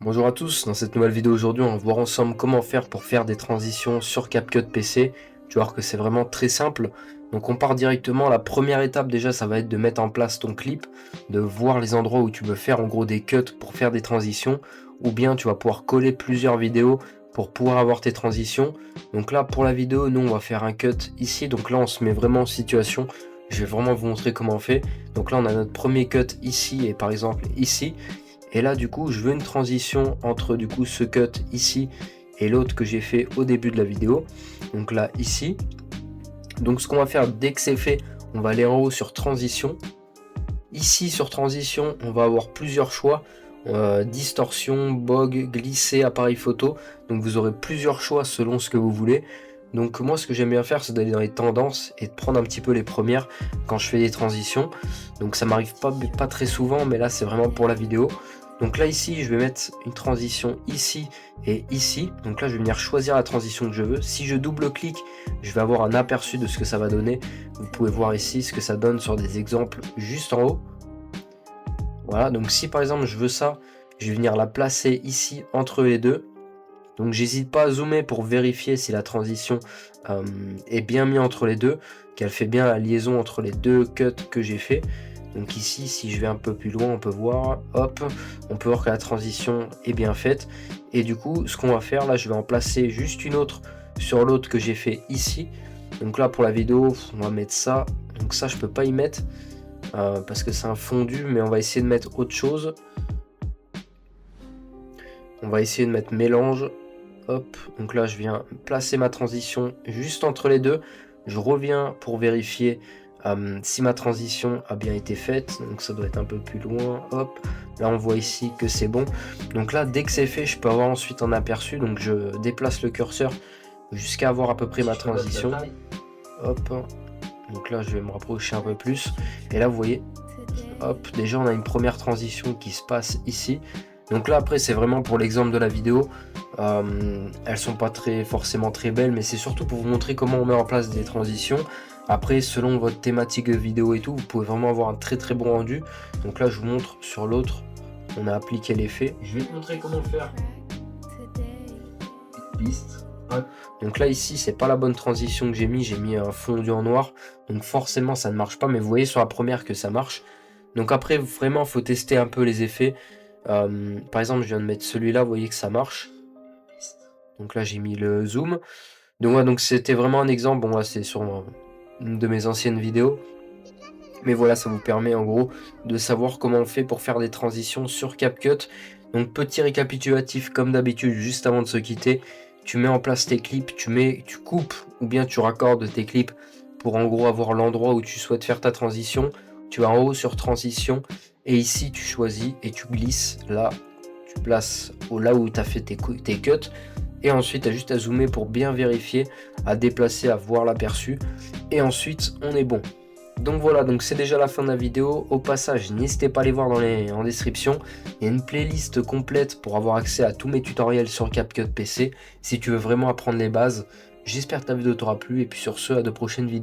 Bonjour à tous, dans cette nouvelle vidéo aujourd'hui on va voir ensemble comment faire pour faire des transitions sur CapCut PC. Tu vas voir que c'est vraiment très simple. Donc on part directement, la première étape déjà ça va être de mettre en place ton clip, de voir les endroits où tu veux faire en gros des cuts pour faire des transitions, ou bien tu vas pouvoir coller plusieurs vidéos pour pouvoir avoir tes transitions. Donc là pour la vidéo nous on va faire un cut ici, donc là on se met vraiment en situation. Je vais vraiment vous montrer comment on fait. Donc là on a notre premier cut ici et par exemple ici. Et là du coup je veux une transition entre du coup ce cut ici et l'autre que j'ai fait au début de la vidéo. Donc là ici. Donc ce qu'on va faire dès que c'est fait, on va aller en haut sur transition. Ici sur transition, on va avoir plusieurs choix. Distorsion, bog, glisser, appareil photo. Donc vous aurez plusieurs choix selon ce que vous voulez. Donc moi ce que j'aime bien faire c'est d'aller dans les tendances et de prendre un petit peu les premières quand je fais des transitions. Donc ça m'arrive pas très souvent, mais là c'est vraiment pour la vidéo. Donc là ici je vais mettre une transition ici et ici. Donc là je vais venir choisir la transition que je veux. Si je double-clique, je vais avoir un aperçu de ce que ça va donner. Vous pouvez voir ici ce que ça donne sur des exemples juste en haut. Voilà, donc si par exemple je veux ça, je vais venir la placer ici entre les deux. Donc j'hésite pas à zoomer pour vérifier si la transition est bien mise entre les deux, qu'elle fait bien la liaison entre les deux cuts que j'ai fait. Donc ici, si je vais un peu plus loin, on peut voir, hop, on peut voir que la transition est bien faite. Et du coup, ce qu'on va faire, là, je vais en placer juste une autre sur l'autre que j'ai fait ici. Donc là, pour la vidéo, on va mettre ça. Donc ça, je peux pas y mettre parce que c'est un fondu, mais on va essayer de mettre autre chose. On va essayer de mettre mélange. Hop, donc là je viens placer ma transition juste entre les deux. Je reviens pour vérifier si ma transition a bien été faite. Donc ça doit être un peu plus loin. Hop, là on voit ici que c'est bon. Donc là dès que c'est fait, je peux avoir ensuite un aperçu. Donc je déplace le curseur jusqu'à avoir à peu près ma transition. Hop, donc là je vais me rapprocher un peu plus. Et là vous voyez, hop, déjà on a une première transition qui se passe ici. Donc là après c'est vraiment pour l'exemple de la vidéo. Elles sont pas forcément très belles, mais c'est surtout pour vous montrer comment on met en place des transitions. Après selon votre thématique de vidéo et tout, vous pouvez vraiment avoir un très bon rendu. Donc là je vous montre sur l'autre, on a appliqué l'effet. Je vais te montrer comment faire. Piste. Donc là ici c'est pas la bonne transition que j'ai mis un fondu en noir, donc forcément ça ne marche pas, mais vous voyez sur la première que ça marche. Donc après vraiment faut tester un peu les effets. Par exemple je viens de mettre celui-là, vous voyez que ça marche. Donc là j'ai mis le zoom. Donc ouais, donc c'était vraiment un exemple. Bon là c'est sur une de mes anciennes vidéos. Mais voilà, ça vous permet en gros de savoir comment on fait pour faire des transitions sur CapCut. Donc petit récapitulatif comme d'habitude juste avant de se quitter. Tu mets en place tes clips, tu coupes ou bien tu raccordes tes clips pour en gros avoir l'endroit où tu souhaites faire ta transition. Tu vas en haut sur transition et ici tu choisis et tu glisses là. Tu places là où tu as fait tes cuts. Et ensuite, tu as juste à zoomer pour bien vérifier, à déplacer, à voir l'aperçu. Et ensuite, on est bon. Donc voilà, donc c'est déjà la fin de la vidéo. Au passage, n'hésitez pas à aller voir en description. Il y a une playlist complète pour avoir accès à tous mes tutoriels sur CapCut PC. Si tu veux vraiment apprendre les bases. J'espère que ta vidéo t'aura plu. Et puis sur ce, à de prochaines vidéos.